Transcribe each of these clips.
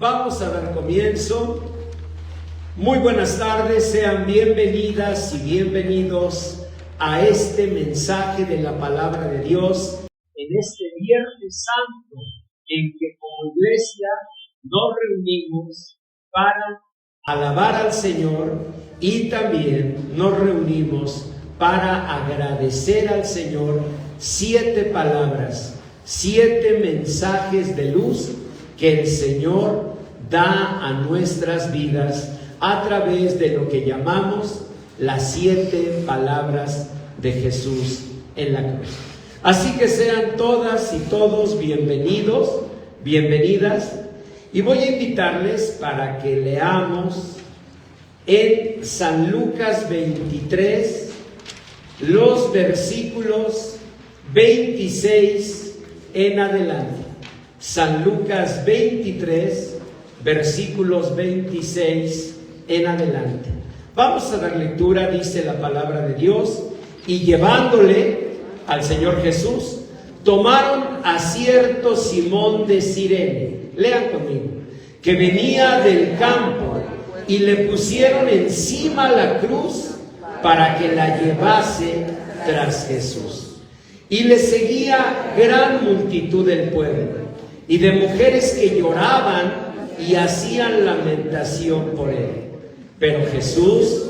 Vamos a dar comienzo. Muy buenas tardes, sean bienvenidas y bienvenidos a este mensaje de la palabra de Dios en este Viernes Santo, en que como iglesia nos reunimos para alabar al Señor y también nos reunimos para agradecer al Señor 7 palabras, 7 mensajes de luz que el Señor da a nuestras vidas a través de lo que llamamos las 7 palabras de Jesús en la cruz. Así que sean todas y todos bienvenidos, bienvenidas, y voy a invitarles para que leamos en San Lucas 23 los versículos 26 en adelante. San Lucas 23, versículos 26 en adelante. Vamos a dar lectura, dice la palabra de Dios, y llevándole al Señor Jesús, tomaron a cierto Simón de Cirene, lean conmigo, que venía del campo, y le pusieron encima la cruz para que la llevase tras Jesús. Y le seguía gran multitud del pueblo, y de mujeres que lloraban y hacían lamentación por él. Pero Jesús,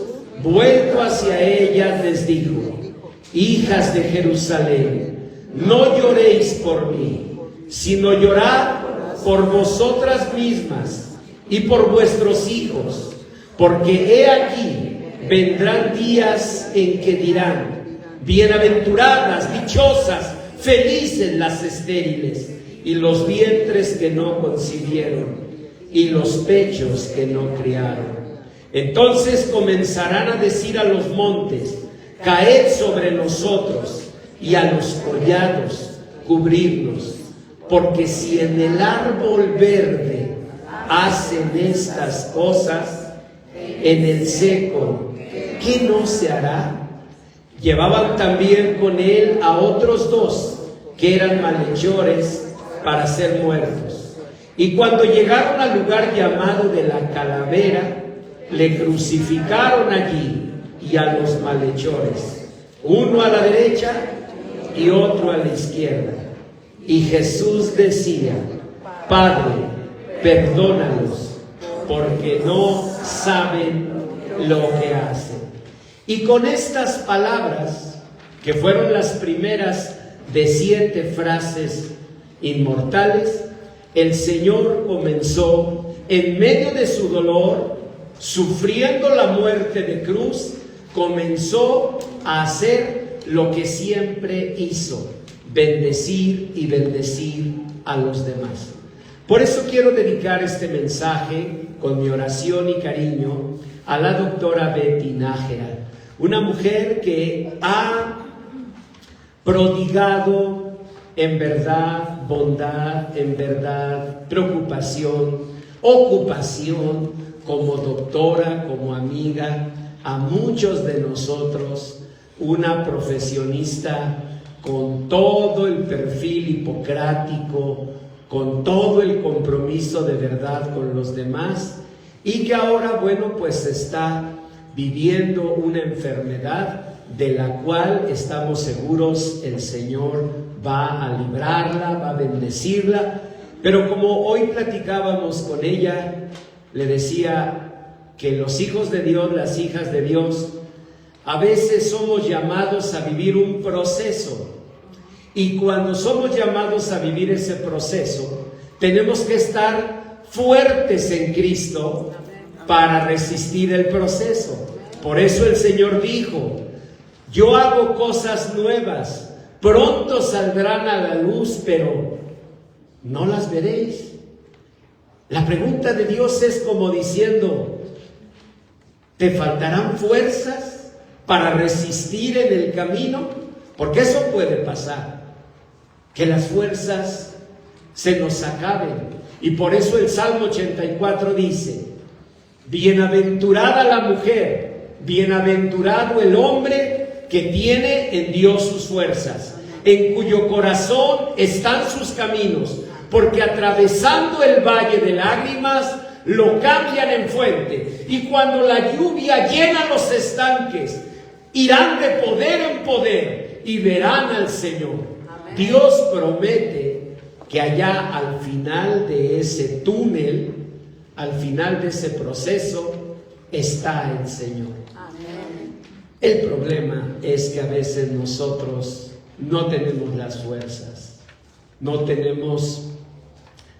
vuelto hacia ellas, les dijo: hijas de Jerusalén, no lloréis por mí, sino llorad por vosotras mismas y por vuestros hijos, porque he aquí vendrán días en que dirán: bienaventuradas, dichosas, felices las estériles, y los vientres que no concibieron, y los pechos que no criaron. Entonces comenzarán a decir a los montes: caed sobre nosotros, y a los collados cubrirnos, porque si en el árbol verde hacen estas cosas, en el seco, ¿qué no se hará? Llevaban también con él a otros 2 que eran malhechores para ser muertos. Y cuando llegaron al lugar llamado de la Calavera, le crucificaron allí y a los malhechores, uno a la derecha y otro a la izquierda. Y Jesús decía: Padre, perdónalos, porque no saben lo que hacen. Y con estas palabras, que fueron las primeras de 7 frases inmortales, el Señor comenzó, en medio de su dolor, sufriendo la muerte de cruz, comenzó a hacer lo que siempre hizo: bendecir y bendecir a los demás. Por eso quiero dedicar este mensaje con mi oración y cariño a la doctora Betty Nájera, una mujer que ha prodigado en verdad bondad, en verdad preocupación, ocupación, como doctora, como amiga, a muchos de nosotros, una profesionista con todo el perfil hipocrático, con todo el compromiso de verdad con los demás, y que ahora, bueno, pues está viviendo una enfermedad de la cual estamos seguros el Señor va a librarla, va a bendecirla. Pero como hoy platicábamos con ella, le decía que los hijos de Dios, las hijas de Dios, a veces somos llamados a vivir un proceso. Y cuando somos llamados a vivir ese proceso, tenemos que estar fuertes en Cristo para resistir el proceso. Por eso el Señor dijo: yo hago cosas nuevas, pronto saldrán a la luz, pero no las veréis. La pregunta de Dios es como diciendo: ¿te faltarán fuerzas para resistir en el camino? Porque eso puede pasar, que las fuerzas se nos acaben. Y por eso el Salmo 84 dice: bienaventurada la mujer, bienaventurado el hombre que tiene en Dios sus fuerzas, en cuyo corazón están sus caminos, porque atravesando el valle de lágrimas, lo cambian en fuente. Y cuando la lluvia llena los estanques, irán de poder en poder y verán al Señor. Amén. Dios promete que allá al final de ese túnel, al final de ese proceso, está el Señor. Amén. El problema es que a veces nosotros no tenemos las fuerzas, no tenemos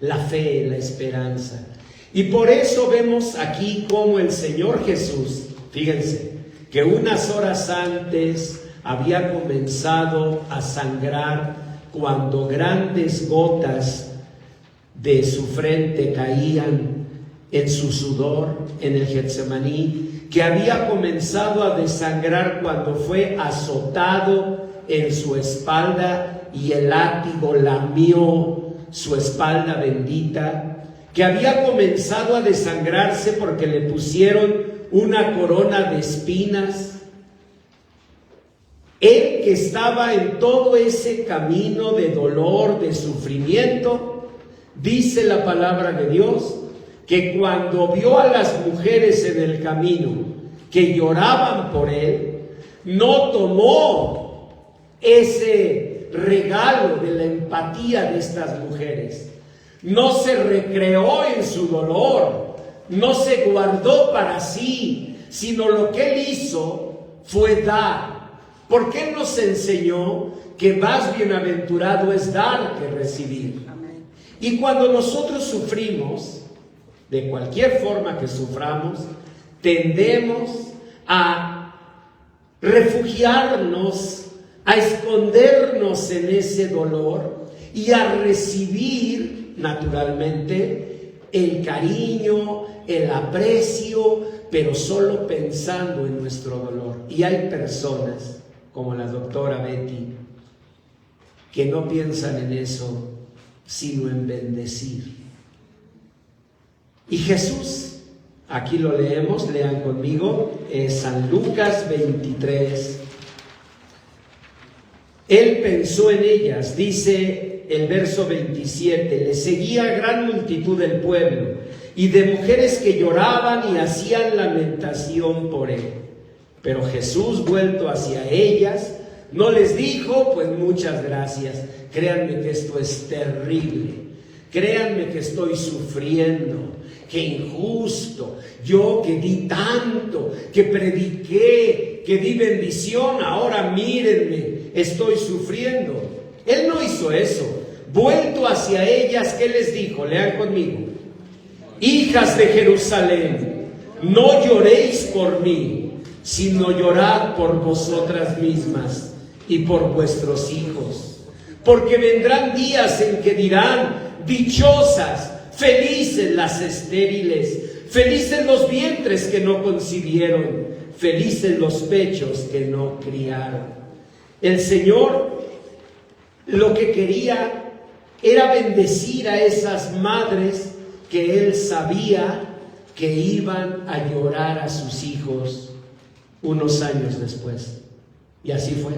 la fe, la esperanza. Y por eso vemos aquí como el Señor Jesús, fíjense, que unas horas antes había comenzado a sangrar cuando grandes gotas de su frente caían en su sudor en el Getsemaní, que había comenzado a desangrar cuando fue azotado en su espalda y el látigo lamió su espalda bendita, que había comenzado a desangrarse porque le pusieron una corona de espinas. Él que estaba en todo ese camino de dolor, de sufrimiento, dice la palabra de Dios, que cuando vio a las mujeres en el camino que lloraban por él, no tomó ese regalo de la empatía de estas mujeres, no se recreó en su dolor, no se guardó para sí, sino lo que él hizo fue dar. Porque él nos enseñó que más bienaventurado es dar que recibir. Amén. Y cuando nosotros sufrimos, de cualquier forma que suframos, tendemos a refugiarnos, a escondernos en ese dolor y a recibir naturalmente el cariño, el aprecio, pero solo pensando en nuestro dolor. Y hay personas como la doctora Betty que no piensan en eso, sino en bendecir. Y Jesús, aquí lo leemos, lean conmigo, es San Lucas 23. Él pensó en ellas, dice el verso 27, le seguía gran multitud del pueblo y de mujeres que lloraban y hacían lamentación por él. Pero Jesús, vuelto hacia ellas, no les dijo, pues muchas gracias, créanme que esto es terrible, créanme que estoy sufriendo, que injusto, yo que di tanto, que prediqué, que di bendición, ahora mírenme, estoy sufriendo. Él no hizo eso. Vuelto hacia ellas, ¿qué les dijo? Lean conmigo. Hijas de Jerusalén, no lloréis por mí, sino llorad por vosotras mismas y por vuestros hijos. Porque vendrán días en que dirán, dichosas, felices las estériles, felices los vientres que no concibieron, felices los pechos que no criaron. El Señor lo que quería era bendecir a esas madres que Él sabía que iban a llorar a sus hijos unos años después. Y así fue.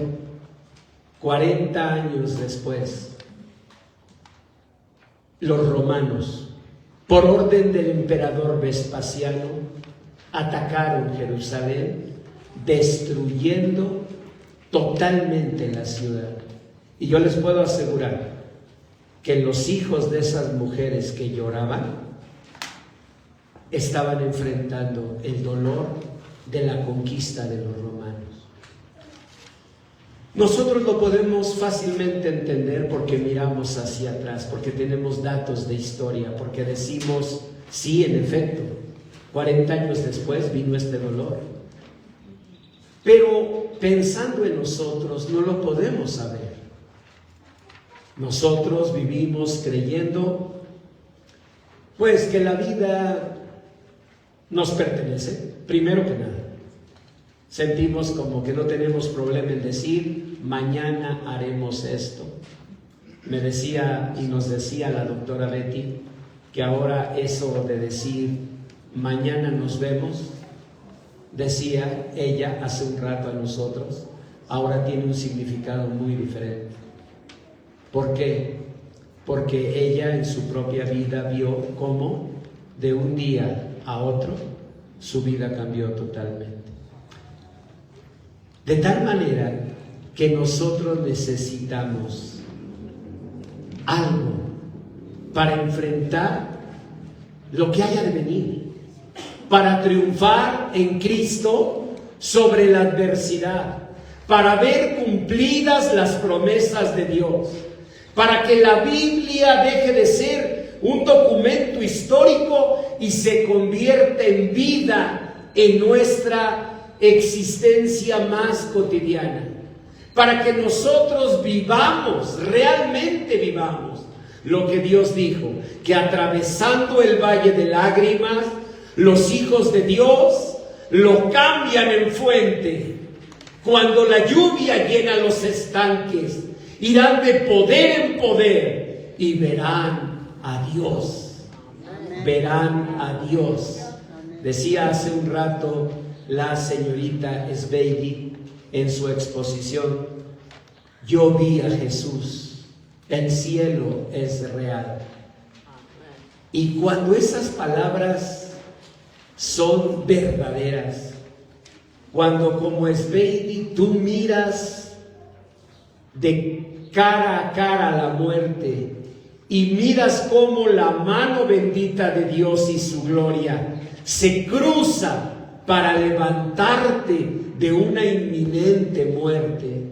40 años después, los romanos, por orden del emperador Vespasiano, atacaron Jerusalén, destruyendo totalmente la ciudad. Y yo les puedo asegurar que los hijos de esas mujeres que lloraban estaban enfrentando el dolor de la conquista de los romanos. Nosotros lo podemos fácilmente entender porque miramos hacia atrás, porque tenemos datos de historia, porque decimos, sí, en efecto, 40 años después vino este dolor. Pero pensando en nosotros no lo podemos saber. Nosotros vivimos creyendo, pues, que la vida nos pertenece, primero que nada. Sentimos como que no tenemos problema en decir, mañana haremos esto. Me decía y nos decía la doctora Betty que ahora eso de decir, mañana nos vemos, decía ella hace un rato a nosotros, ahora tiene un significado muy diferente. ¿Por qué? porque ella en su propia vida vio cómo de un día a otro su vida cambió totalmente. De tal manera que nosotros necesitamos algo para enfrentar lo que haya de venir, para triunfar en Cristo sobre la adversidad, para ver cumplidas las promesas de Dios, para que la Biblia deje de ser un documento histórico y se convierta en vida en nuestra existencia más cotidiana, para que nosotros vivamos, realmente vivamos lo que Dios dijo, que atravesando el valle de lágrimas, los hijos de Dios lo cambian en fuente. Cuando la lluvia llena los estanques, irán de poder en poder y verán a Dios. Verán a Dios. Decía hace un rato la señorita Sveidi en su exposición: yo vi a Jesús, el cielo es real. Y cuando esas palabras son verdaderas, cuando como Sveidi tú miras de cara a cara a la muerte y miras cómo la mano bendita de Dios y su gloria se cruza para levantarte de una inminente muerte,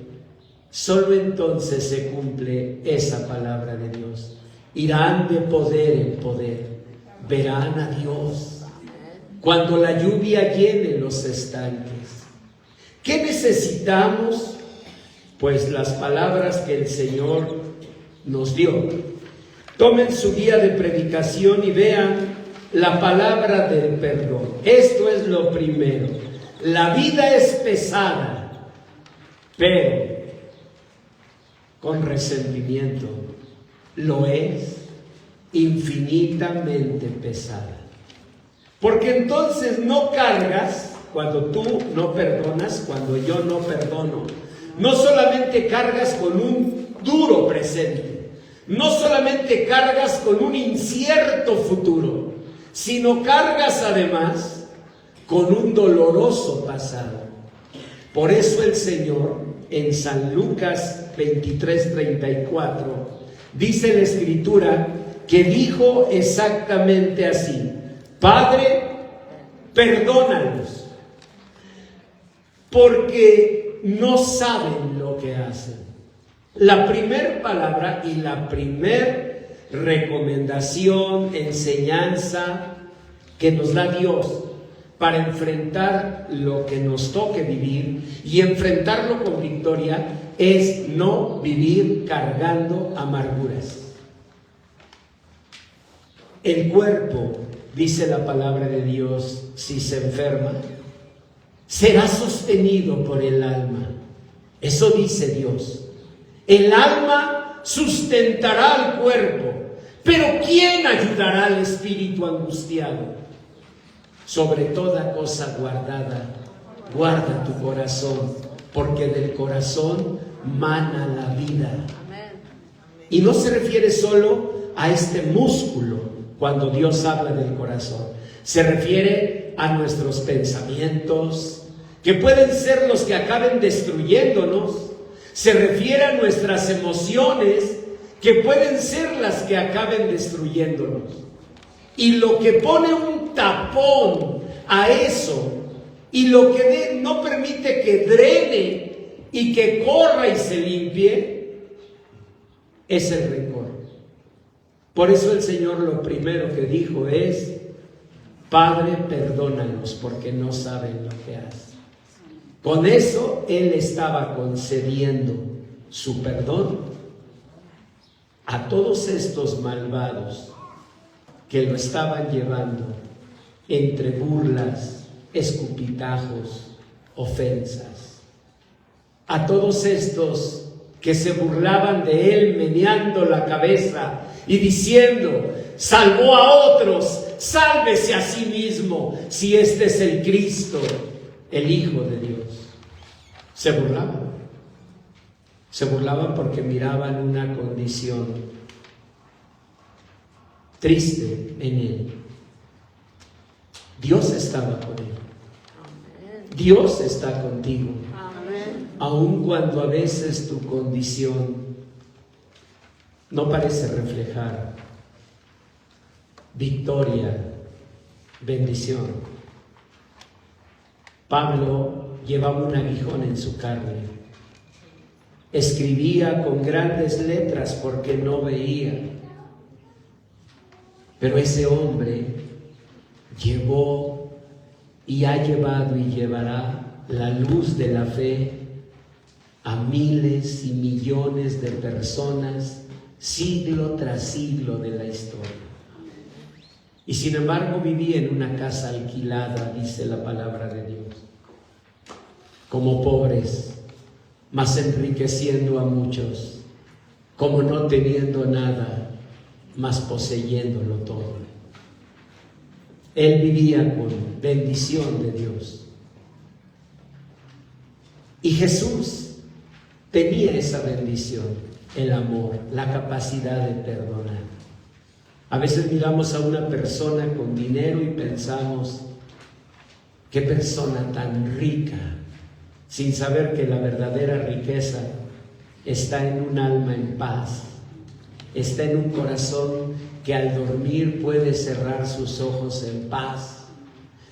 solo entonces se cumple esa palabra de Dios. Irán de poder en poder, verán a Dios. Cuando la lluvia llene los estanques, ¿qué necesitamos? Pues las palabras que el Señor nos dio. Tomen su guía de predicación y vean la palabra del perdón. Esto es lo primero. La vida es pesada, pero con resentimiento lo es infinitamente pesada. Porque entonces no cargas, cuando tú no perdonas, cuando yo no perdono, no solamente cargas con un duro presente, no solamente cargas con un incierto futuro, sino cargas además con un doloroso pasado. Por eso el Señor en San Lucas 23:34 dice la Escritura que dijo exactamente así: Padre, perdónalos, porque no saben lo que hacen. La primer palabra y la primer recomendación, enseñanza que nos da Dios para enfrentar lo que nos toque vivir y enfrentarlo con victoria es no vivir cargando amarguras. El cuerpo, dice la palabra de Dios, si se enferma, será sostenido por el alma. Eso dice Dios. El alma sustentará al cuerpo, pero ¿quién ayudará al espíritu angustiado? Sobre toda cosa guardada, guarda tu corazón, porque del corazón mana la vida. Y no se refiere solo a este músculo cuando Dios habla del corazón. Se refiere a nuestros pensamientos, que pueden ser los que acaben destruyéndonos. Se refiere a nuestras emociones, que pueden ser las que acaben destruyéndonos. Y lo que pone un tapón a eso, y lo que no permite que drene y que corra y se limpie, es el rencor. Por eso el Señor lo primero que dijo es: Padre, perdónalos porque no saben lo que hacen. Con eso Él estaba concediendo su perdón a todos estos malvados que lo estaban llevando entre burlas, escupitajos, ofensas. A todos estos que se burlaban de Él meneando la cabeza y diciendo: salvó a otros, sálvese a sí mismo si este es el Cristo, el Hijo de Dios. Se burlaban porque miraban una condición triste en él. Dios estaba con él. Dios está contigo. Aun cuando a veces tu condición no parece reflejar victoria, bendición. Pablo llevaba un aguijón en su carne. Escribía con grandes letras porque no veía. Pero ese hombre llevó y ha llevado y llevará la luz de la fe a miles y millones de personas, siglo tras siglo de la historia. Y sin embargo vivía en una casa alquilada, dice la palabra de Dios, como pobres, mas enriqueciendo a muchos, como no teniendo nada, mas poseyéndolo todo. Él vivía con bendición de Dios. Y Jesús tenía esa bendición, el amor, la capacidad de perdonar. A veces miramos a una persona con dinero y pensamos, qué persona tan rica, sin saber que la verdadera riqueza está en un alma en paz, está en un corazón que al dormir puede cerrar sus ojos en paz.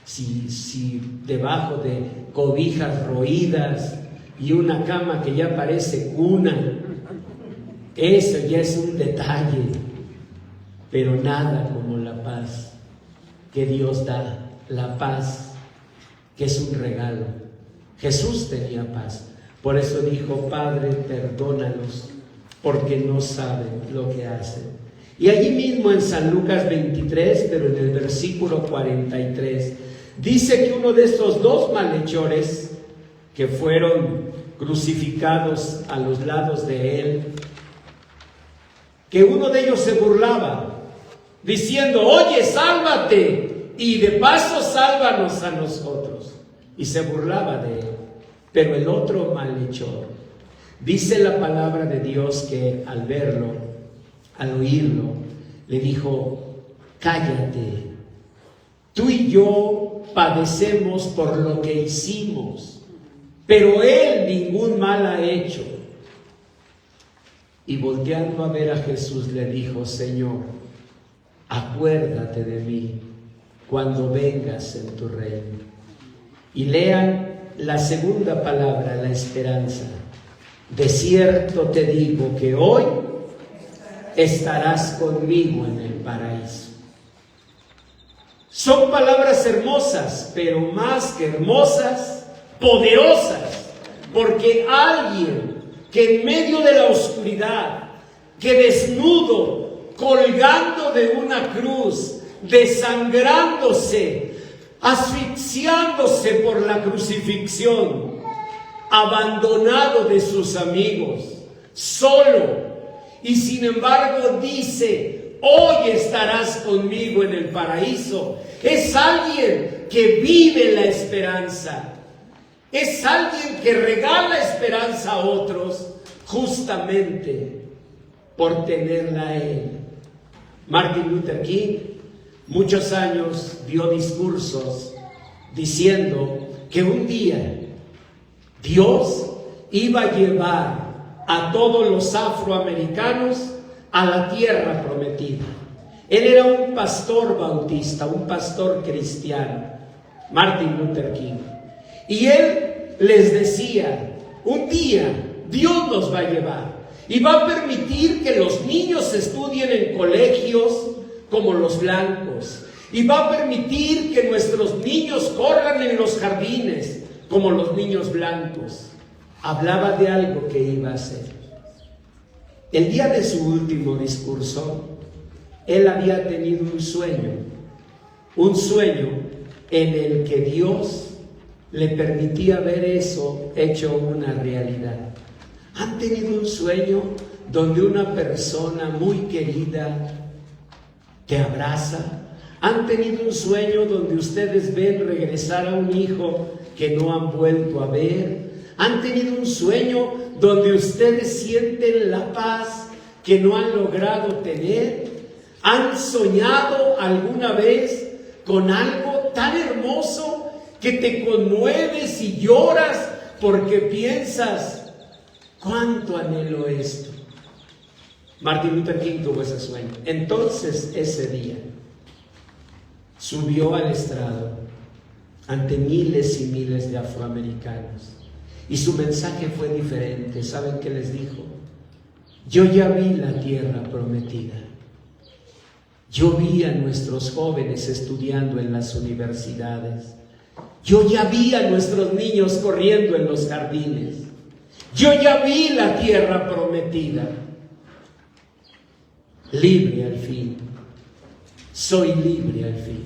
Si debajo de cobijas roídas y una cama que ya parece cuna, eso ya es un detalle, pero nada como la paz que Dios da, la paz que es un regalo. Jesús tenía paz, por eso dijo, Padre, perdónalos, porque no saben lo que hacen. Y allí mismo en San Lucas 23, pero en el versículo 43, dice que uno de estos dos malhechores que fueron crucificados a los lados de él, que uno de ellos se burlaba, diciendo, oye, sálvate, y de paso sálvanos a nosotros. Y se burlaba de él. Pero el otro malhechor, dice la palabra de Dios que al verlo, al oírlo, le dijo, cállate, tú y yo padecemos por lo que hicimos, pero él ningún mal ha hecho. Y volteando a ver a Jesús le dijo, Señor, acuérdate de mí cuando vengas en tu reino. Y lean la segunda palabra, la esperanza. De cierto te digo que hoy estarás conmigo en el paraíso. Son palabras hermosas, pero más que hermosas, poderosas, porque alguien que en medio de la oscuridad, que desnudo, colgando de una cruz, desangrándose, asfixiándose por la crucifixión, abandonado de sus amigos, solo, y sin embargo dice, hoy estarás conmigo en el paraíso. Es alguien que vive la esperanza, es alguien que regala esperanza a otros justamente por tenerla a él. Martin Luther King muchos años dio discursos diciendo que un día Dios iba a llevar a todos los afroamericanos a la tierra prometida. Él era un pastor bautista, un pastor cristiano, Martin Luther King. Y él les decía, un día Dios nos va a llevar y va a permitir que los niños estudien en colegios como los blancos, y va a permitir que nuestros niños corran en los jardines como los niños blancos. Hablaba de algo que iba a hacer. El día de su último discurso, él había tenido un sueño en el que Dios le permitía ver eso hecho una realidad. ¿Han tenido un sueño donde una persona muy querida te abraza? ¿Han tenido un sueño donde ustedes ven regresar a un hijo que no han vuelto a ver? ¿Han tenido un sueño donde ustedes sienten la paz que no han logrado tener? ¿Han soñado alguna vez con algo tan hermoso que te conmueves y lloras porque piensas, cuánto anhelo esto? Martin Luther King tuvo ese sueño. Entonces, ese día, subió al estrado ante miles y miles de afroamericanos y su mensaje fue diferente. ¿Saben qué les dijo? Yo ya vi la tierra prometida. Yo vi a nuestros jóvenes estudiando en las universidades. Yo ya vi a nuestros niños corriendo en los jardines. Yo ya vi la tierra prometida. Libre al fin. Soy libre al fin.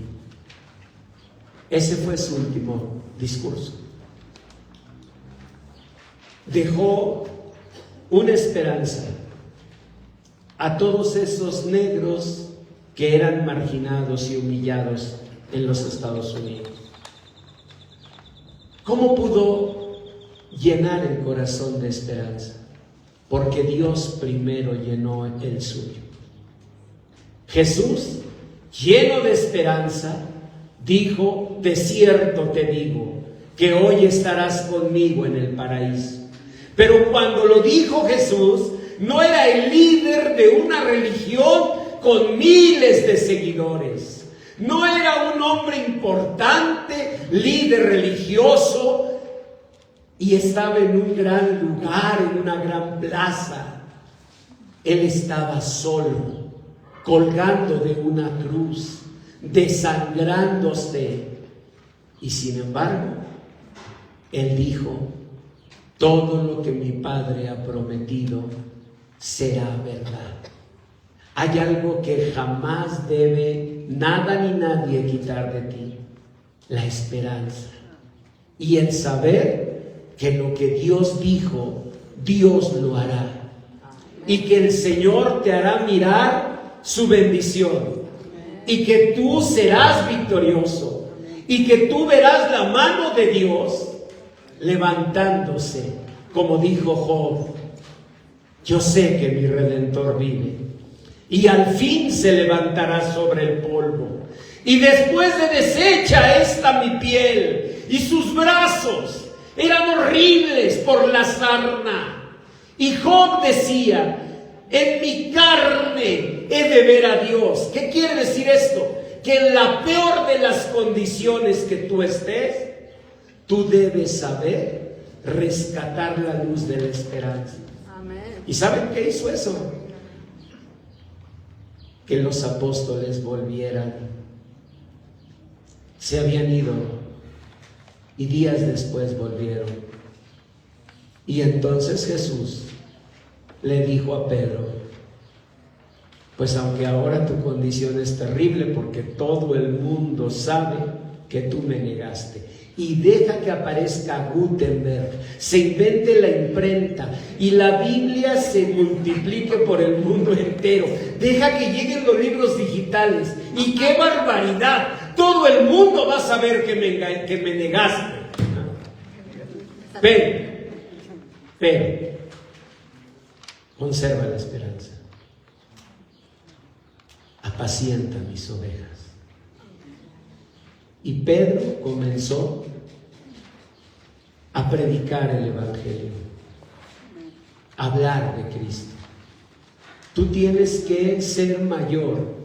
Ese fue su último discurso. Dejó una esperanza a todos esos negros que eran marginados y humillados en los Estados Unidos. ¿Cómo pudo llenar el corazón de esperanza? Porque Dios primero llenó el suyo. Jesús, lleno de esperanza, dijo: de cierto te digo, que hoy estarás conmigo en el paraíso. Pero cuando lo dijo Jesús, no era el líder de una religión con miles de seguidores. No era un hombre importante, líder religioso, y estaba en un gran lugar, en una gran plaza. Él estaba solo, colgando de una cruz, desangrándose. Y sin embargo, Él dijo: todo lo que mi Padre ha prometido será verdad. Hay algo que jamás debe nada ni nadie quitar de ti: la esperanza y el saber que lo que Dios dijo, Dios lo hará, y que el Señor te hará mirar su bendición, y que tú serás victorioso, y que tú verás la mano de Dios levantándose, como dijo Job: yo sé que mi Redentor vive, y al fin se levantará sobre el polvo. Y después de deshecha esta mi piel, y sus brazos eran horribles por la sarna. Y Job decía: en mi carne he de ver a Dios. ¿Qué quiere decir esto? Que en la peor de las condiciones que tú estés, tú debes saber rescatar la luz de la esperanza. Amén. ¿Y saben qué hizo eso? Que los apóstoles volvieran. Se habían ido y días después volvieron. Y entonces Jesús le dijo a Pedro: pues aunque ahora tu condición es terrible, porque todo el mundo sabe que tú me negaste, y deja que aparezca Gutenberg, se invente la imprenta y la Biblia se multiplique por el mundo entero, deja que lleguen los libros digitales, y qué barbaridad, todo el mundo va a saber que me negaste. Pero conserva la esperanza. Apacienta mis ovejas. Y Pedro comenzó a predicar el Evangelio, a hablar de Cristo. Tú tienes que ser mayor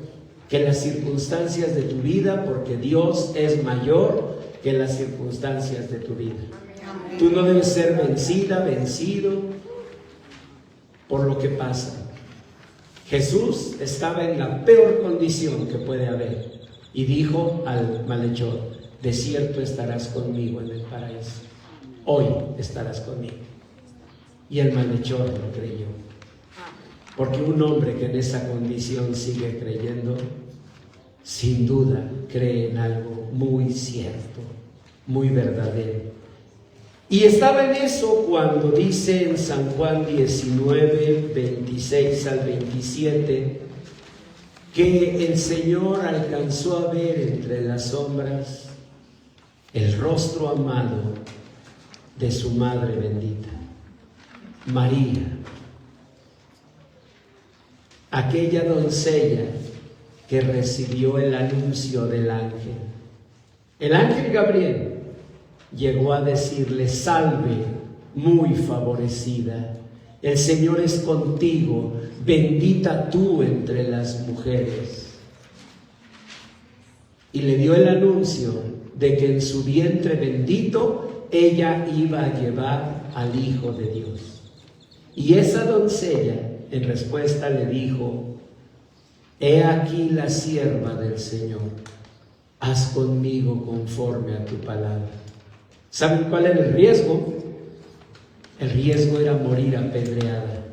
que las circunstancias de tu vida, porque Dios es mayor que las circunstancias de tu vida. Tú no debes ser vencido por lo que pasa. Jesús estaba en la peor condición que puede haber y dijo al malhechor: de cierto estarás conmigo en el paraíso. Hoy estarás conmigo. Y el malhechor lo creyó. Porque un hombre que en esa condición sigue creyendo, sin duda cree en algo muy cierto, muy verdadero. Y estaba en eso cuando dice en San Juan 19, 26 al 27, que el Señor alcanzó a ver entre las sombras el rostro amado de su madre bendita, María, aquella doncella que recibió el anuncio del ángel. El ángel Gabriel llegó a decirle: salve, muy favorecida, el Señor es contigo, bendita tú entre las mujeres. Y le dio el anuncio de que en su vientre bendito ella iba a llevar al Hijo de Dios. Y esa doncella en respuesta le dijo: he aquí la sierva del Señor, haz conmigo conforme a tu palabra. ¿Saben cuál era el riesgo? El riesgo era morir apedreada.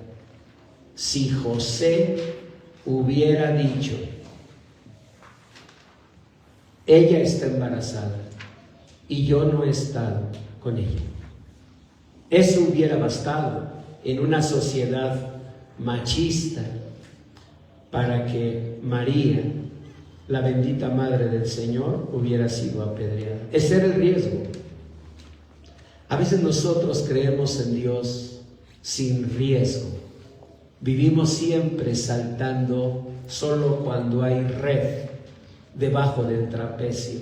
Si José hubiera dicho: ella está embarazada y yo no he estado con ella, eso hubiera bastado en una sociedad machista para que María, la bendita Madre del Señor, hubiera sido apedreada. Ese era el riesgo. A veces nosotros creemos en Dios sin riesgo. Vivimos siempre saltando solo cuando hay red debajo del trapecio.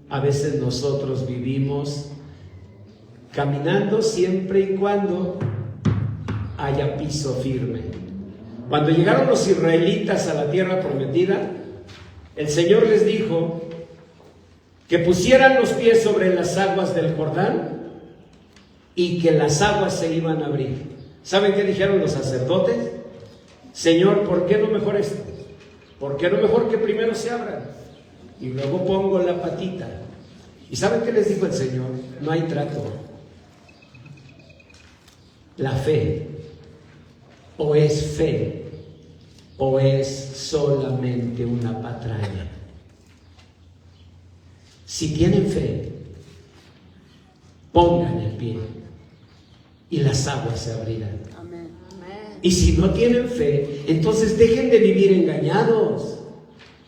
A veces nosotros vivimos caminando siempre y cuando haya piso firme. Cuando llegaron los israelitas a la tierra prometida, el Señor les dijo que pusieran los pies sobre las aguas del Jordán y que las aguas se iban a abrir. ¿Saben qué dijeron los sacerdotes? Señor, ¿por qué no mejor esto? ¿Por qué no mejor que primero se abran y luego pongo la patita? ¿Y saben qué les dijo el Señor? No hay trato. La fe, o es fe, o es solamente una patraña. Si tienen fe, pongan el pie y las aguas se abrirán. Amén. Y si no tienen fe, entonces dejen de vivir engañados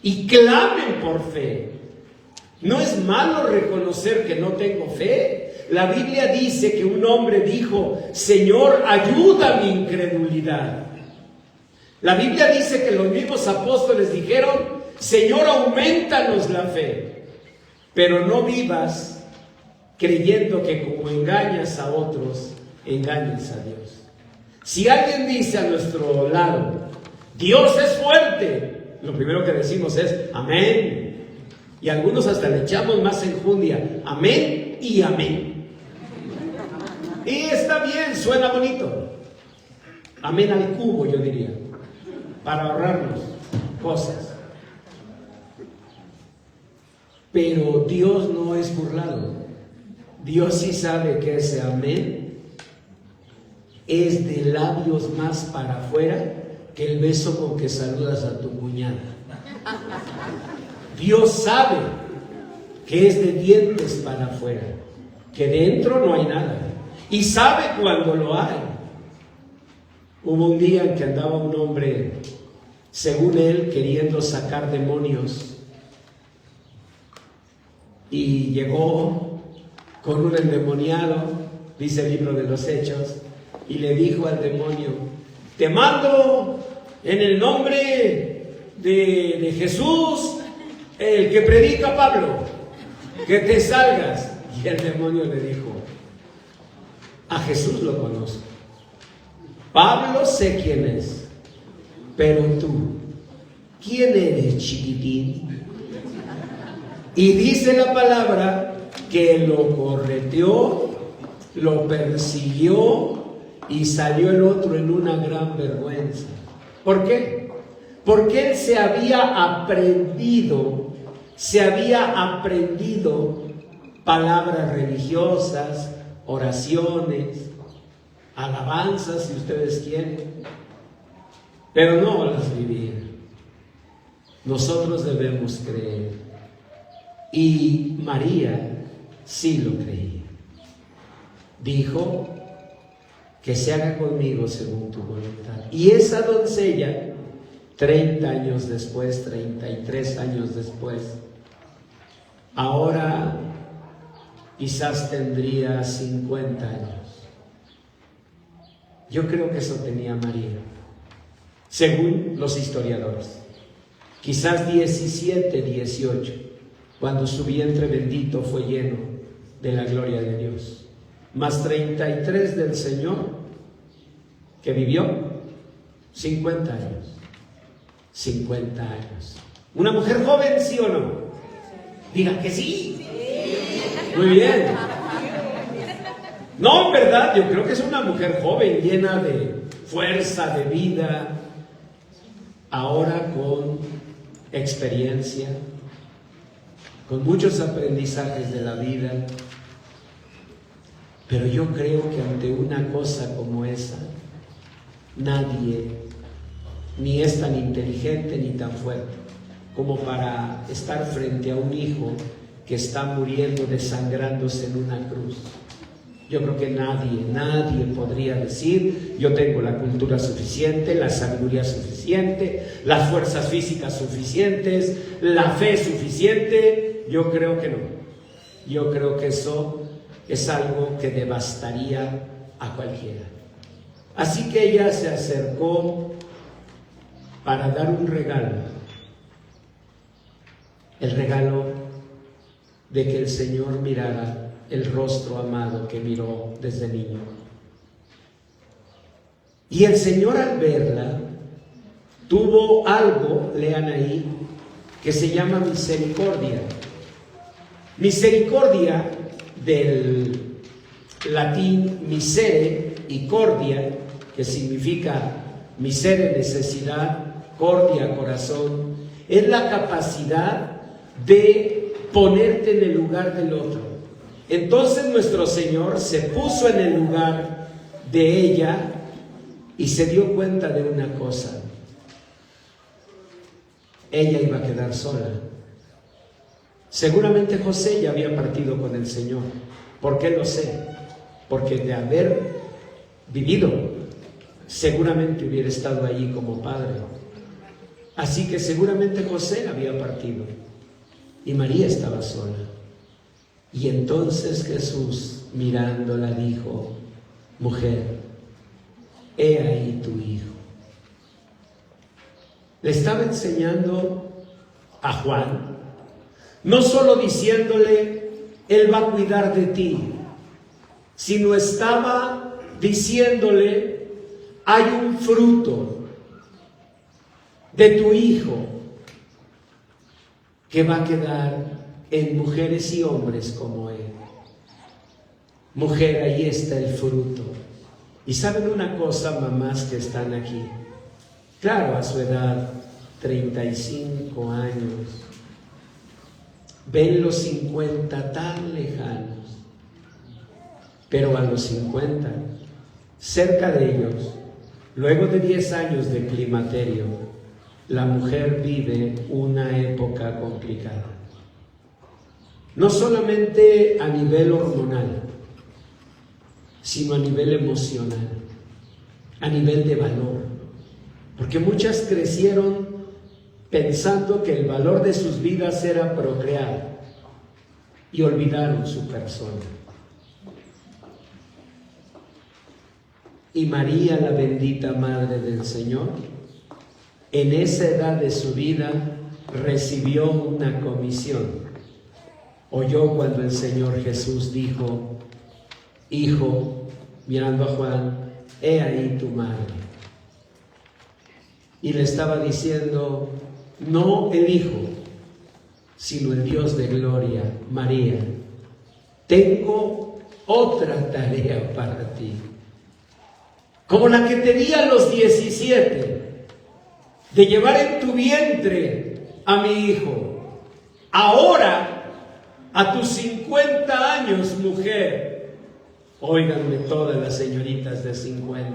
y clamen por fe. No es malo reconocer que no tengo fe. La Biblia dice que un hombre dijo: Señor, ayuda mi incredulidad. La Biblia dice que los mismos apóstoles dijeron: Señor, aumentanos la fe. Pero no vivas creyendo que como engañas a otros, engañas a Dios. Si alguien dice a nuestro lado: Dios es fuerte, lo primero que decimos es: amén. Y algunos hasta le echamos más enjundia: amén y amén. Y está bien, suena bonito. Amén al cubo, yo diría, para ahorrarnos cosas. Pero Dios no es burlado. Dios sí sabe que ese amén es de labios más para afuera que el beso con que saludas a tu cuñada. Dios sabe que es de dientes para afuera, que dentro no hay nada. Y sabe cuando lo hay. Hubo un día en que andaba un hombre, según él, queriendo sacar demonios. Y llegó con un endemoniado, dice el libro de los Hechos, y le dijo al demonio: te mando en el nombre de Jesús, el que predica Pablo, que te salgas. Y el demonio le dijo: a Jesús lo conozco, Pablo sé quién es, pero tú, ¿quién eres, chiquitín? Y dice la palabra que lo correteó, lo persiguió y salió el otro en una gran vergüenza. ¿Por qué? Porque él se había aprendido palabras religiosas, oraciones, alabanzas, si ustedes quieren, pero no las vivía. Nosotros debemos creer. Y María sí lo creía. Dijo: que se haga conmigo según tu voluntad. Y esa doncella, 30 años después, 33 años después, ahora quizás tendría 50 años. Yo creo que eso tenía María, según los historiadores. quizás 17, 18, cuando su vientre bendito fue lleno de la gloria de Dios, más 33 del Señor, que vivió 50 años. 50 años. ¿Una mujer joven, sí o no? Diga que sí. Muy bien. No, en verdad, yo creo que es una mujer joven, llena de fuerza, de vida, ahora con experiencia, con muchos aprendizajes de la vida. Pero yo creo que ante una cosa como esa, nadie ni es tan inteligente ni tan fuerte como para estar frente a un hijo que está muriendo, desangrándose en una cruz. Yo creo que nadie podría decir: yo tengo la cultura suficiente, la sabiduría suficiente, las fuerzas físicas suficientes, la fe suficiente. Yo creo que no. Yo creo que eso es algo que devastaría a cualquiera. Así que ella se acercó para dar un regalo, el regalo de que el Señor mirara el rostro amado que miró desde niño. Y el Señor, al verla, tuvo algo, lean ahí, que se llama misericordia. Misericordia, del latín misere y cordia, que significa misere, necesidad, cordia, corazón, es la capacidad de ponerte en el lugar del otro. Entonces nuestro Señor se puso en el lugar de ella y se dio cuenta de una cosa: ella iba a quedar sola. Seguramente José ya había partido con el Señor. ¿Por qué lo sé? Porque de haber vivido, seguramente hubiera estado allí como padre. Así que seguramente José había partido y María estaba sola. Y entonces Jesús, mirándola, dijo: mujer, he ahí tu hijo. Le estaba enseñando a Juan, no solo diciéndole: él va a cuidar de ti, sino estaba diciéndole: hay un fruto de tu hijo que va a quedar en mujeres y hombres como él. Mujer, ahí está el fruto. Y saben una cosa, mamás que están aquí, claro, a su edad, 35 años, ven los 50 tan lejanos, pero a los 50, cerca de ellos, luego de 10 años de climaterio, la mujer vive una época complicada. No solamente a nivel hormonal, sino a nivel emocional, a nivel de valor. Porque muchas crecieron pensando que el valor de sus vidas era procrear y olvidaron su persona. Y María, la bendita Madre del Señor, en esa edad de su vida recibió una comisión. Oyó cuando el Señor Jesús dijo: hijo, mirando a Juan, he ahí tu madre. Y le estaba diciendo: no el Hijo, sino el Dios de gloria, María, tengo otra tarea para ti, como la que te di a los 17, de llevar en tu vientre a mi hijo. Ahora, a tus 50 años, mujer, óiganme todas las señoritas de 50,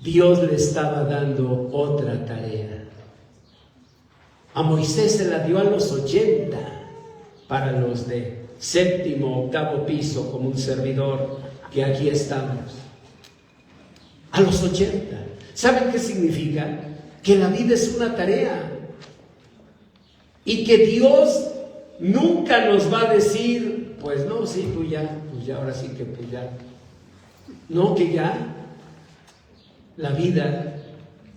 Dios le estaba dando otra tarea. A Moisés se la dio a los 80, para los de 7º, 8º piso, como un servidor que aquí estamos. A los 80. ¿Saben qué significa? Que la vida es una tarea. Y que Dios nunca nos va a decir: pues no, sí, tú ya, pues ya, ahora sí que pues ya. No, que ya. La vida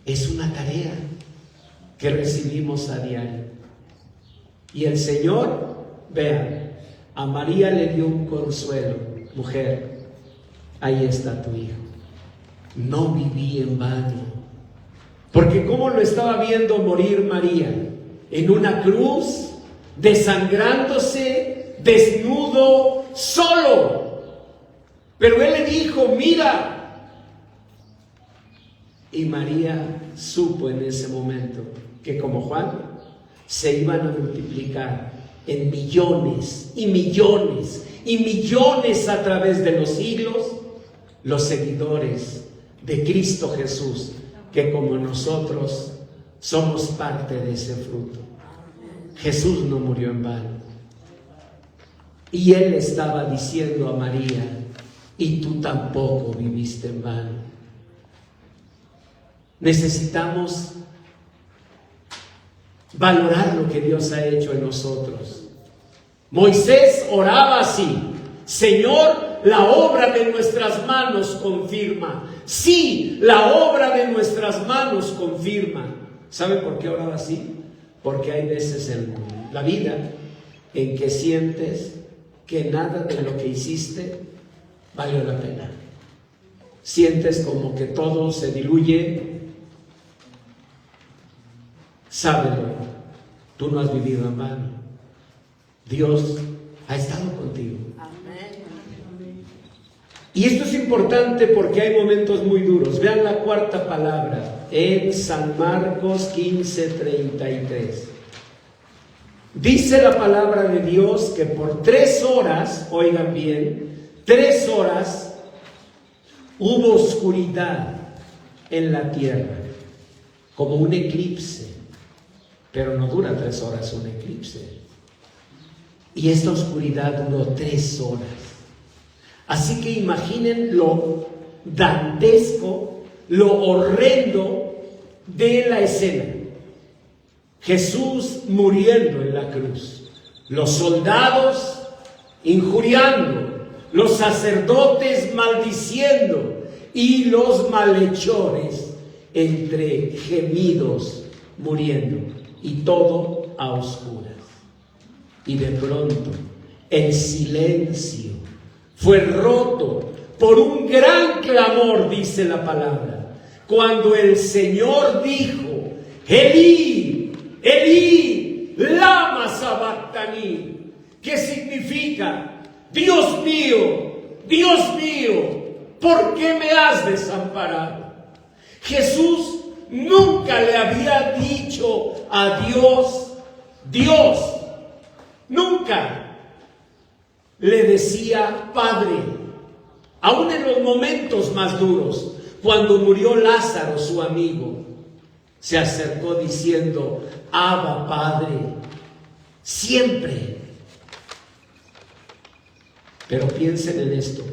es una tarea. que recibimos a diario. Y el Señor, vean, a María le dio un consuelo. Mujer, ahí está tu hijo. No viví en vano. Porque ¿cómo lo estaba viendo morir María? En una cruz, desangrándose, desnudo, solo. Pero él le dijo, mira. Y María supo en ese momento que como Juan se iban a multiplicar en millones y millones y millones a través de los siglos los seguidores de Cristo Jesús, que como nosotros somos parte de ese fruto. Jesús no murió en vano. Y él estaba diciendo a María, y tú tampoco viviste en vano. Necesitamos valorar lo que Dios ha hecho en nosotros. Moisés oraba así: Señor, la obra de nuestras manos confirma. Sí, la obra de nuestras manos confirma. ¿Sabe por qué oraba así? Porque hay veces en la vida en que sientes que nada de lo que hiciste valió la pena. Sientes como que todo se diluye. Sábelo, tú no has vivido en vano. Dios ha estado contigo. Y esto es importante porque hay momentos muy duros. Vean la cuarta palabra en San Marcos 15:33. Dice la palabra de Dios que por 3 horas, oigan bien, 3 horas hubo oscuridad en la tierra, como un eclipse. Pero no dura 3 horas un eclipse. Y esta oscuridad duró 3 horas. Así que imaginen lo dantesco, lo horrendo de la escena. Jesús muriendo en la cruz, los soldados injuriando, los sacerdotes maldiciendo y los malhechores entre gemidos muriendo, y todo a oscuras. Y de pronto el silencio fue roto por un gran clamor, dice la palabra, cuando el Señor dijo: Elí, Elí, lama sabactani, que significa: Dios mío, ¿por qué me has desamparado? Jesús nunca le había dicho a Dios, nunca le decía Padre. Aún en los momentos más duros, cuando murió Lázaro, su amigo, se acercó diciendo: Abba, Padre, siempre. Pero piensen en esto.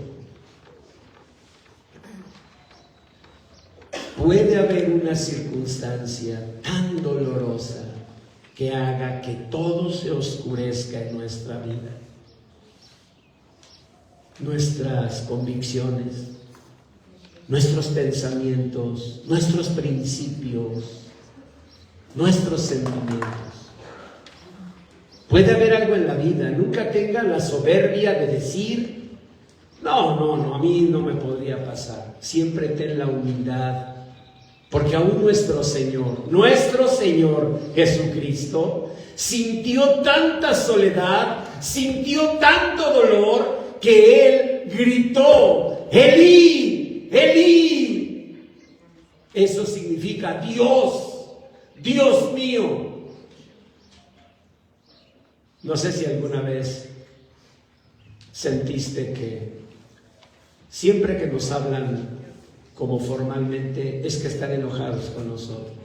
Puede haber una circunstancia tan dolorosa que haga que todo se oscurezca en nuestra vida. Nuestras convicciones, nuestros pensamientos, nuestros principios, nuestros sentimientos. Puede haber algo en la vida. Nunca tengan la soberbia de decir: no, a mí no me podría pasar. Siempre ten la humildad. Porque aún nuestro Señor Jesucristo sintió tanta soledad, sintió tanto dolor, que Él gritó: Elí, Elí. Eso significa: Dios mío. No sé si alguna vez sentiste que siempre que nos hablan como formalmente es que están enojados con nosotros.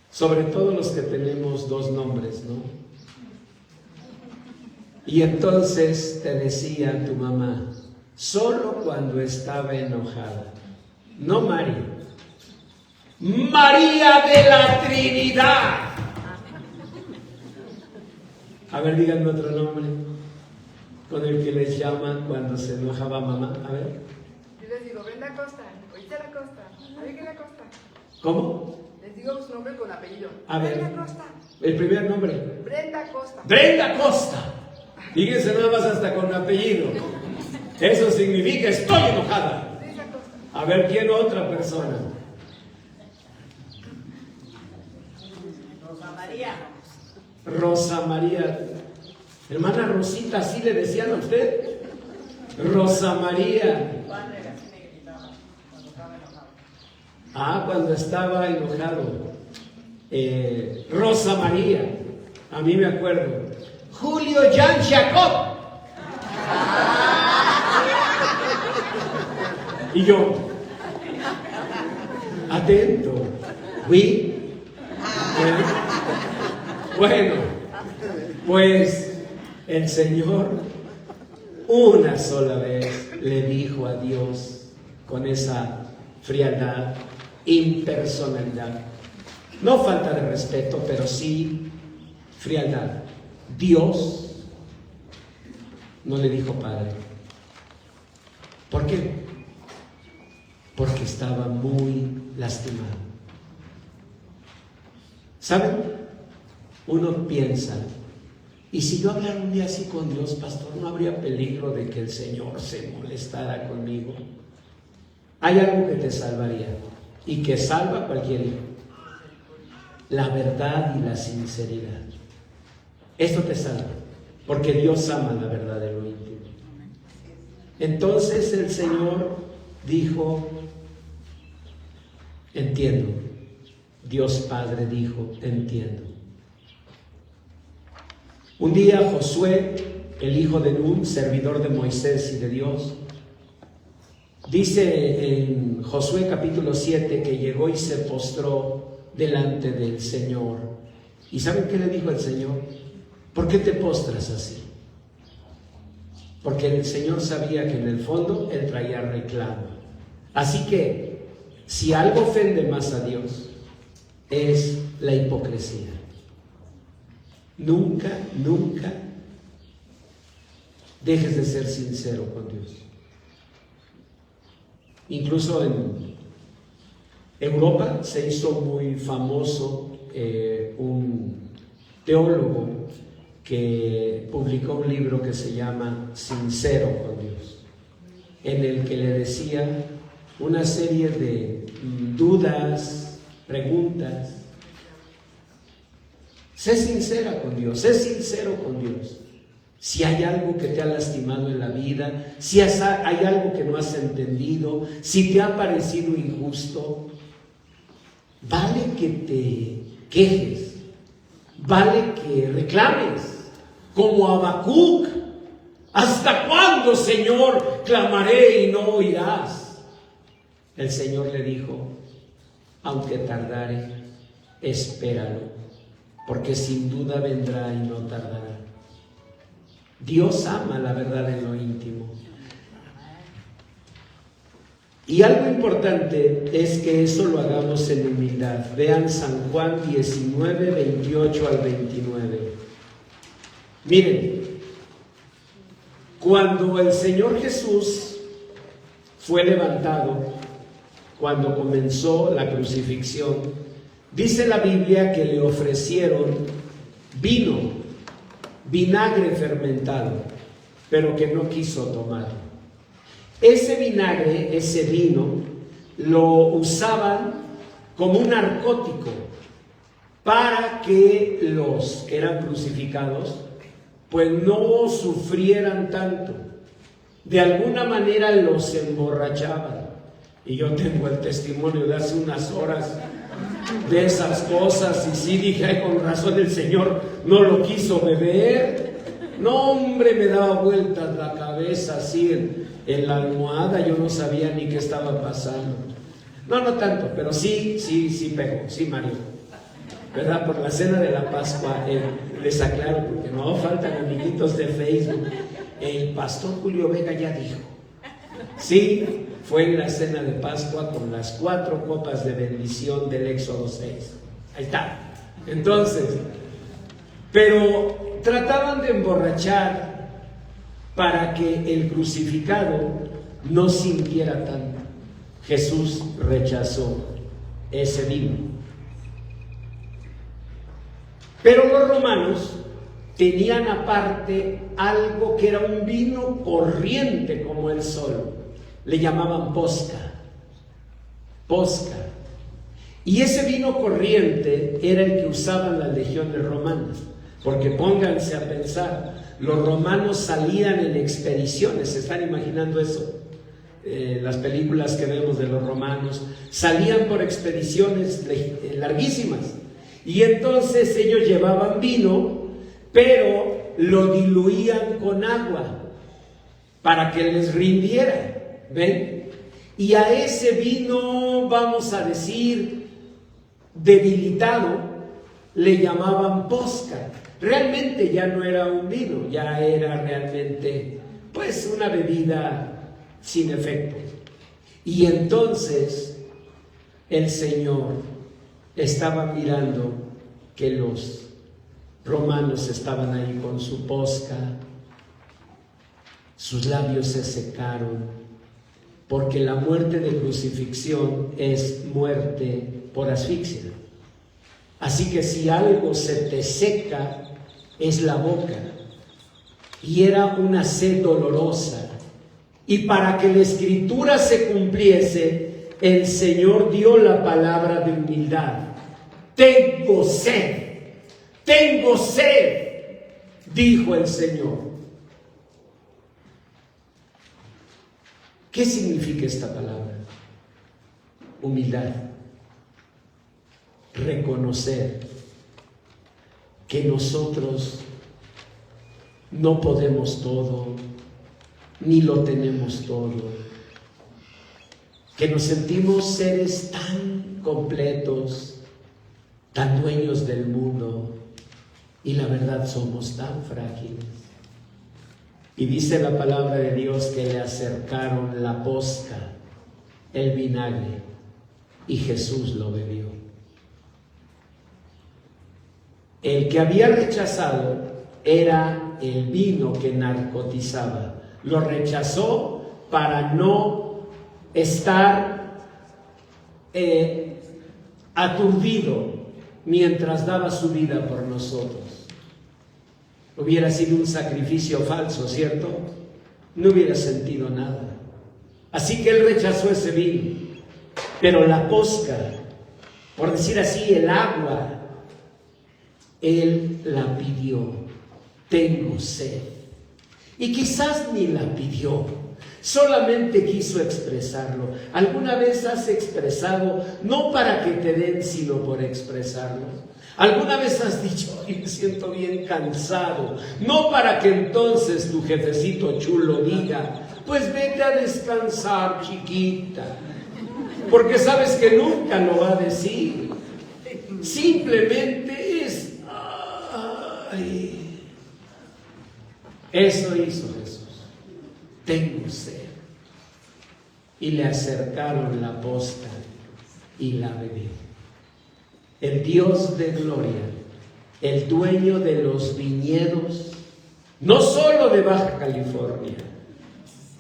Sobre todo los que tenemos 2 nombres, ¿no? Y entonces te decía tu mamá, solo cuando estaba enojada, no María, María de la Trinidad. A ver, díganme otro nombre con el que les llaman cuando se enojaba mamá. A ver. Yo les digo: Brenda Costa, oíste la Costa, ¿a ver qué la Costa? ¿Cómo? Les Les digo su nombre con apellido. A ver. Brenda Costa. El primer nombre. Brenda Costa. Brenda Costa. Fíjense nada más hasta con apellido. Eso significa estoy enojada. Brenda Costa. A ver, ¿quién otra persona? Rosa María. Rosa María. Hermana Rosita, ¿así le decían a usted? Rosa María. ¿Cuándo era así me gritaba? Cuando estaba enojado. Ah, cuando estaba enojado. Rosa María. A mí me acuerdo. Julio Jan Jacob. Y yo, atento. ¿Oui? Bueno, pues el Señor una sola vez le dijo a Dios con esa frialdad, impersonalidad, no falta de respeto, pero sí frialdad. Dios no le dijo Padre. ¿Por qué? Porque estaba muy lastimado. ¿Saben? Uno piensa, ¿y si yo hablara un día así con Dios, pastor, no habría peligro de que el Señor se molestara conmigo? Hay algo que te salvaría y que salva a cualquier hijo: la verdad y la sinceridad. Esto te salva, porque Dios ama la verdad de lo íntimo. Entonces el Señor dijo, entiendo. Dios Padre dijo, entiendo. Un día Josué, el hijo de Nun, servidor de Moisés y de Dios, dice en Josué capítulo 7 que llegó y se postró delante del Señor. ¿Y saben qué le dijo el Señor? ¿Por qué te postras así? Porque el Señor sabía que en el fondo él traía reclamo. Así que si algo ofende más a Dios es la hipocresía. Nunca, nunca dejes de ser sincero con Dios. Incluso en Europa se hizo muy famoso un teólogo que publicó un libro que se llama Sincero con Dios, en el que le decía una serie de dudas, preguntas. Sé sincera con Dios, sé sincero con Dios. Si hay algo que te ha lastimado en la vida, si hay algo que no has entendido, si te ha parecido injusto, vale que te quejes, vale que reclames, como Habacuc. ¿Hasta cuándo, Señor, clamaré y no oirás? El Señor le dijo, aunque tardare, espéralo, porque sin duda vendrá y no tardará. Dios ama la verdad en lo íntimo. Y algo importante es que eso lo hagamos en humildad. Vean San Juan 19, 28 al 29. Miren, cuando el Señor Jesús fue levantado, cuando comenzó la crucifixión, dice la Biblia que le ofrecieron vino, vinagre fermentado, pero que no quiso tomar. Ese vinagre, ese vino, lo usaban como un narcótico para que los que eran crucificados pues no sufrieran tanto. De alguna manera los emborrachaban. Y yo tengo el testimonio de hace unas horas de esas cosas, y sí dije, ay, con razón el Señor no lo quiso beber. No, hombre, me daba vueltas la cabeza así en la almohada, yo no sabía ni qué estaba pasando. No tanto, pero sí pegó, sí Mario, ¿verdad? Por la cena de la Pascua, les aclaro, porque no faltan amiguitos de Facebook, el pastor Julio Vega ya dijo, sí, fue en la cena de Pascua con las 4 copas de bendición del Éxodo 6. Ahí está. Entonces, pero trataban de emborrachar para que el crucificado no sintiera tanto. Jesús rechazó ese vino. Pero los romanos tenían aparte algo que era un vino corriente como el sol. Le llamaban posca. Posca. Y ese vino corriente era el que usaban las legiones romanas. Porque pónganse a pensar, los romanos salían en expediciones, ¿se están imaginando eso? Las películas que vemos de los romanos, salían por expediciones larguísimas. Y entonces ellos llevaban vino, pero lo diluían con agua para que les rindiera, ¿ven? Y a ese vino, vamos a decir, debilitado, le llamaban posca. Realmente ya no era un vino, ya era realmente pues una bebida sin efecto. Y entonces el Señor estaba mirando que los romanos estaban ahí con su posca, sus labios se secaron, porque la muerte de crucifixión es muerte por asfixia. Así que si algo se te seca, es la boca. Y era una sed dolorosa. Y para que la escritura se cumpliese, el Señor dio la palabra de humildad. Tengo sed, dijo el Señor. ¿Qué significa esta palabra? Humildad. Reconocer que nosotros no podemos todo, ni lo tenemos todo, que nos sentimos seres tan completos, tan dueños del mundo, y la verdad somos tan frágiles. Y dice la palabra de Dios que le acercaron la posca, el vinagre, y Jesús lo bebió. El que había rechazado era el vino que narcotizaba. Lo rechazó para no estar aturdido mientras daba su vida por nosotros. Hubiera sido un sacrificio falso, ¿cierto? No hubiera sentido nada. Así que él rechazó ese vino. Pero la posca, por decir así, el agua, él la pidió. Tengo sed. Y quizás ni la pidió, solamente quiso expresarlo. ¿Alguna vez has expresado, no para que te den, sino por expresarlo? ¿Alguna vez has dicho, ay, me siento bien cansado? No para que entonces tu jefecito chulo diga, pues vete a descansar, chiquita. Porque sabes que nunca lo va a decir. Simplemente es, ay. Eso hizo Jesús. Tengo sed. Y le acercaron la posca y la bebió. El Dios de gloria, el dueño de los viñedos, no solo de Baja California,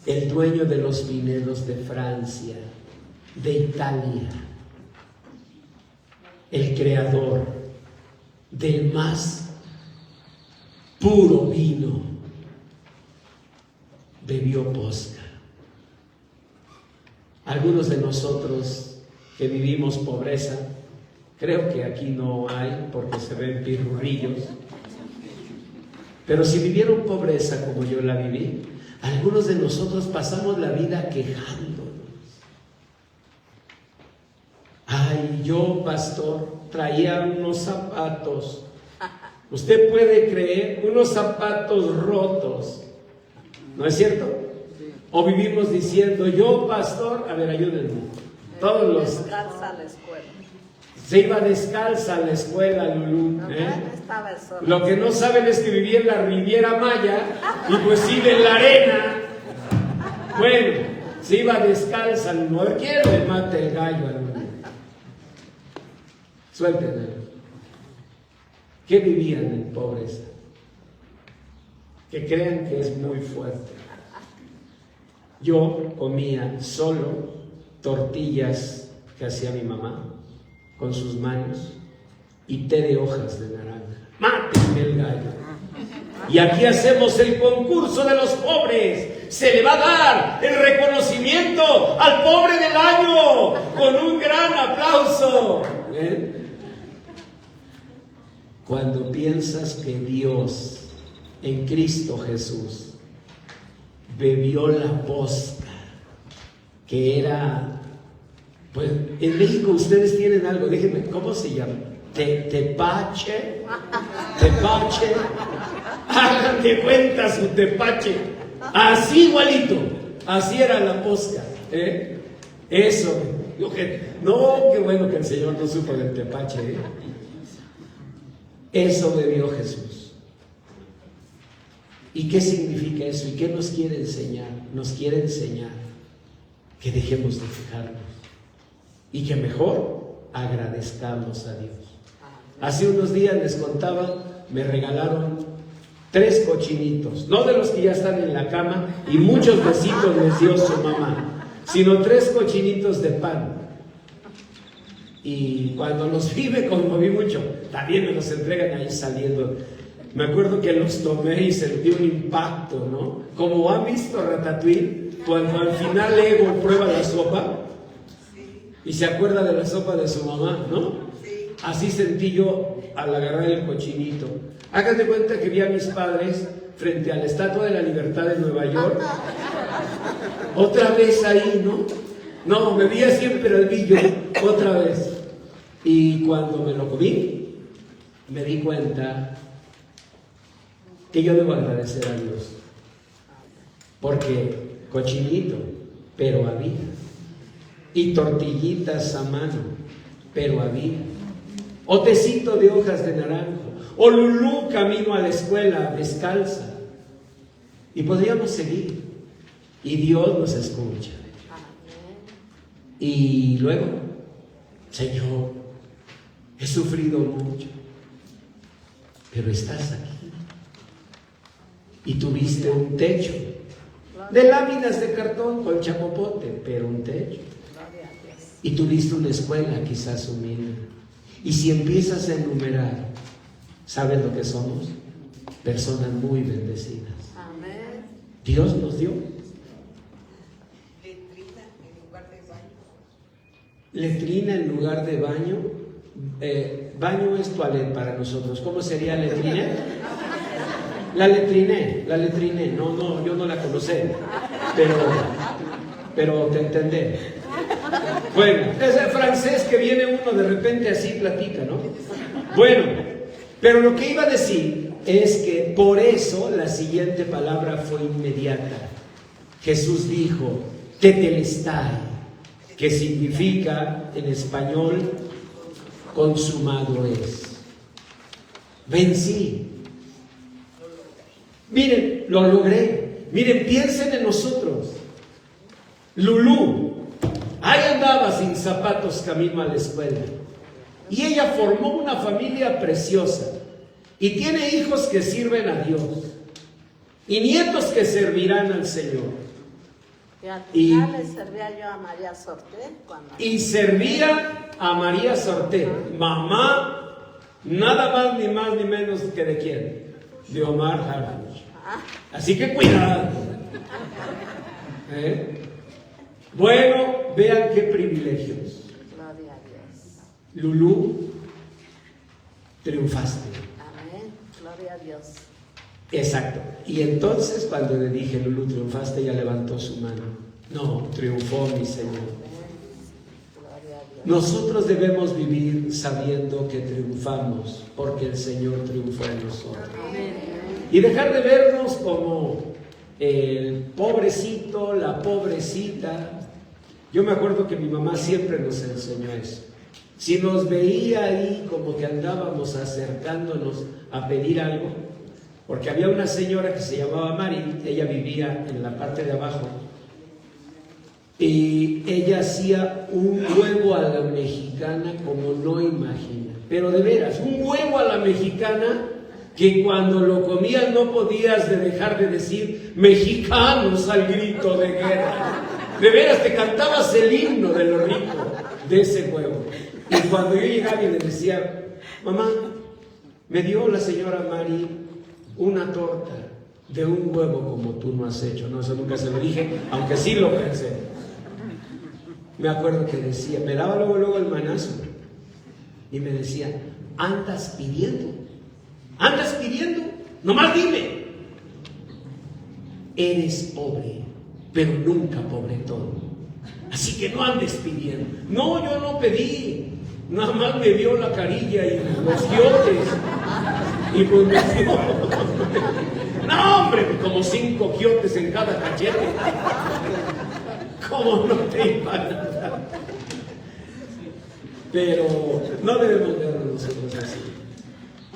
el dueño de los viñedos de Francia, de Italia, el creador del más puro vino, bebió posca. Algunos de nosotros que vivimos pobreza, creo que aquí no hay porque se ven pirurrillos, pero si vivieron pobreza como yo la viví, algunos de nosotros pasamos la vida quejándonos. Ay, yo, pastor, traía unos zapatos, usted puede creer, unos zapatos rotos, ¿no es cierto? O vivimos diciendo, yo, pastor, a ver, ayúdenme, todos los... Descalza a la escuela. Se iba descalza a la escuela, Lulú. Estaba el sol. Lo que no saben es que vivía en la Riviera Maya y pues iba en la arena. Bueno, se iba descalza, Lulú. A ver, ¿quién le mata el gallo a Lulú? Suéltenlo. ¿Qué vivían en pobreza? Que crean que es muy fuerte. Yo comía solo tortillas que hacía mi mamá con sus manos y té de hojas de naranja. mátenme el gallo. Y aquí hacemos el concurso de los pobres. Se le va a dar el reconocimiento al pobre del año con un gran aplauso. Cuando piensas que Dios en Cristo Jesús bebió la posca, que era, pues en México ustedes tienen algo, déjenme, ¿cómo se llama? Tepache. Hagan de cuenta su tepache. Así igualito. Así era la posca. Eso. No, qué bueno que el Señor no supo del tepache. Eso bebió Jesús. ¿Y qué significa eso? ¿Y qué nos quiere enseñar? Nos quiere enseñar que dejemos de fijarnos y que mejor agradezcamos a Dios. Hace unos días les contaba, me regalaron 3 cochinitos, no de los que ya están en la cama y muchos besitos les dio su mamá, sino 3 cochinitos de pan. Y cuando los vi me conmoví mucho, también me los entregan ahí saliendo. Me acuerdo que los tomé y sentí un impacto, ¿no? Como han visto Ratatouille, cuando al final Ego prueba la sopa y se acuerda de la sopa de su mamá, ¿no? Así sentí yo al agarrar el cochinito. Hagan de cuenta que vi a mis padres frente a la Estatua de la Libertad de Nueva York. Otra vez ahí, ¿no? No, me vi así en Peralvillo, otra vez. Y cuando me lo comí, me di cuenta que yo debo agradecer a Dios. Porque cochinito, pero había. Y tortillitas a mano, pero había. O tecito de hojas de naranjo, o Lulú camino a la escuela descalza. Y podríamos seguir. Y Dios nos escucha. Y luego, Señor, he sufrido mucho, pero estás aquí. Y tuviste un techo de láminas de cartón con chapopote, pero un techo. Y tuviste una escuela quizás humilde. Y si empiezas a enumerar, ¿sabes lo que somos? Personas muy bendecidas. Amén. Dios nos dio. Letrina en lugar de baño. Baño es toilet para nosotros. ¿Cómo sería letrina? La letriné. No, yo no la conocí. Pero te entendé. Bueno, es el francés que viene uno de repente así platica, ¿no? Bueno, pero lo que iba a decir es que por eso la siguiente palabra fue inmediata. Jesús dijo, tetelestai, que significa en español, consumado es. Vencí. Miren, lo logré. Miren, piensen en nosotros. Lulú, ahí andaba sin zapatos camino a la escuela. Y ella formó una familia preciosa. Y tiene hijos que sirven a Dios. Y nietos que servirán al Señor. Y al final le servía yo a María Sorté. Y servía a María Sorté. Mamá, nada más ni menos que de quién. De Omar Harfuch. Así que cuidado. Bueno, vean qué privilegios. Gloria a Dios. Lulú, triunfaste. Amén. Gloria a Dios. Exacto. Y entonces cuando le dije, Lulú, triunfaste, ella levantó su mano. No, triunfó mi Señor. Gloria a Dios. Nosotros debemos vivir sabiendo que triunfamos, porque el Señor triunfó en nosotros. Amén. Y dejar de vernos como el pobrecito, la pobrecita. Yo me acuerdo que mi mamá siempre nos enseñó eso. Si nos veía ahí como que andábamos acercándonos a pedir algo, porque había una señora que se llamaba Mari, ella vivía en la parte de abajo, y ella hacía un huevo a la mexicana como no imagina, pero de veras, un huevo a la mexicana que cuando lo comías no podías dejar de decir mexicanos al grito de guerra. De veras, te cantabas el himno de lo rico de ese huevo. Y cuando yo llegaba y le decía, mamá, Me dio la señora Mari una torta de un huevo como tú no has hecho. No, eso nunca se lo dije, aunque sí lo pensé. Me acuerdo que decía, me daba luego el manazo y me decía, andas pidiendo, nomás dime. Eres pobre, pero nunca pobretón. Así que no andes pidiendo. No, yo no pedí. Nada más me dio la carilla y los quiotes. Y pues me dio. No, hombre, como 5 quiotes en cada cachete. ¿Cómo no te iba a dar? Pero no debemos vernos nosotros así.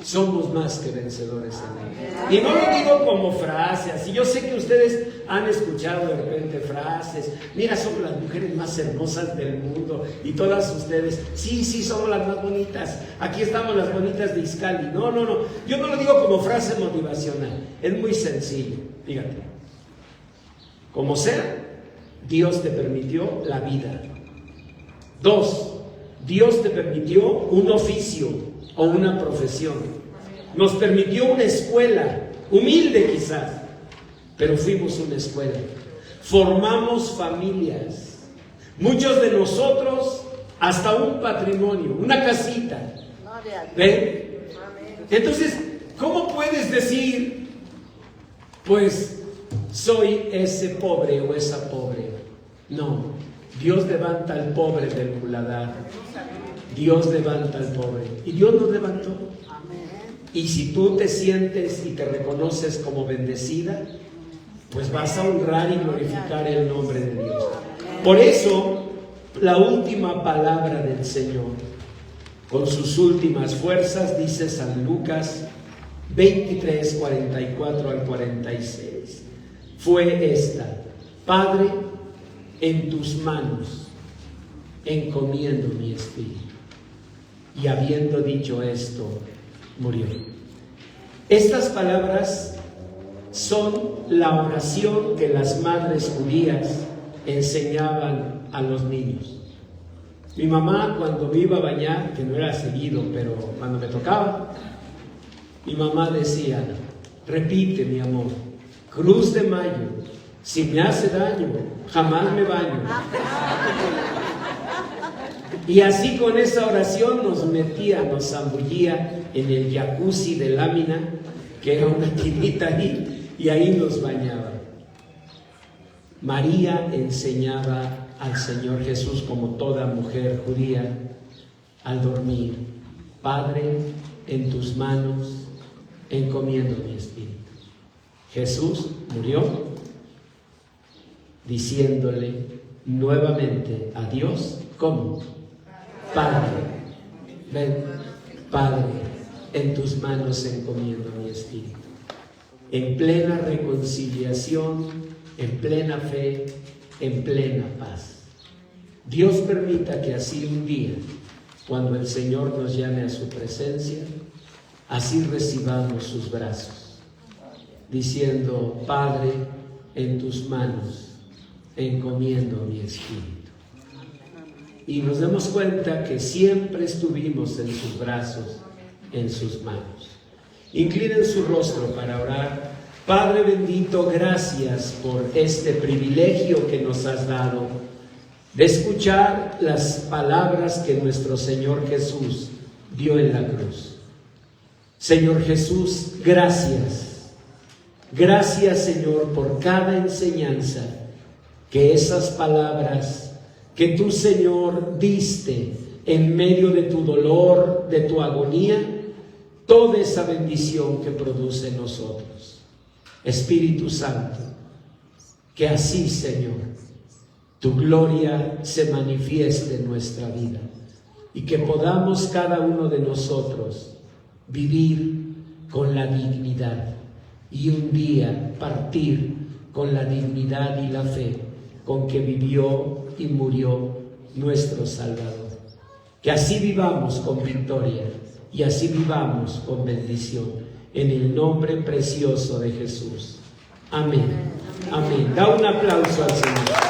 Somos más que vencedores en Él. Y no lo digo como frase, así. Yo sé que ustedes han escuchado de repente frases. Mira, somos las mujeres más hermosas del mundo. Y todas ustedes, sí, somos las más bonitas. Aquí estamos las bonitas de Izcalli. No. Yo no lo digo como frase motivacional. Es muy sencillo. Fíjate. Como sea, Dios te permitió la vida. 2, Dios te permitió un oficio o una profesión. Nos permitió una escuela, humilde quizás, pero fuimos una escuela. Formamos familias. Muchos de nosotros hasta un patrimonio, una casita. ¿Ven? Entonces, ¿cómo puedes decir, pues, soy ese pobre o esa pobre? No, Dios levanta al pobre del muladar. Dios levanta al pobre. Y Dios nos levantó. Y si tú te sientes y te reconoces como bendecida, pues vas a honrar y glorificar el nombre de Dios. Por eso, la última palabra del Señor, con sus últimas fuerzas, dice San Lucas 23, 44 al 46, fue esta: Padre, en tus manos encomiendo mi espíritu. Y habiendo dicho esto, murió. Estas palabras son la oración que las madres judías enseñaban a los niños. Mi mamá, cuando me iba a bañar, que no era seguido, pero cuando me tocaba, mi mamá decía, repite, mi amor, Cruz de Mayo, si me hace daño, jamás me baño. Y así con esa oración nos zambullía en el jacuzzi de lámina, que era una tinita ahí, y ahí nos bañaba. María enseñaba al Señor Jesús, como toda mujer judía, al dormir, Padre, en tus manos encomiendo mi espíritu. Jesús murió diciéndole nuevamente a Dios, ¿cómo? Padre, ven, Padre, en tus manos encomiendo mi espíritu. En plena reconciliación, en plena fe, en plena paz. Dios permita que así un día, cuando el Señor nos llame a su presencia, así recibamos sus brazos, diciendo, Padre, en tus manos encomiendo mi espíritu. Y nos damos cuenta que siempre estuvimos en sus brazos, en sus manos. Inclinen su rostro para orar. Padre bendito, gracias por este privilegio que nos has dado de escuchar las palabras que nuestro Señor Jesús dio en la cruz. Señor Jesús, gracias. Gracias, Señor, por cada enseñanza, que esas palabras que tú, Señor, diste en medio de tu dolor, de tu agonía, toda esa bendición que produce en nosotros. Espíritu Santo, que así, Señor, tu gloria se manifieste en nuestra vida y que podamos cada uno de nosotros vivir con la dignidad y un día partir con la dignidad y la fe con que vivió y murió nuestro Salvador. Que así vivamos con victoria y así vivamos con bendición, en el nombre precioso de Jesús. Amén. Amén. Da un aplauso al Señor.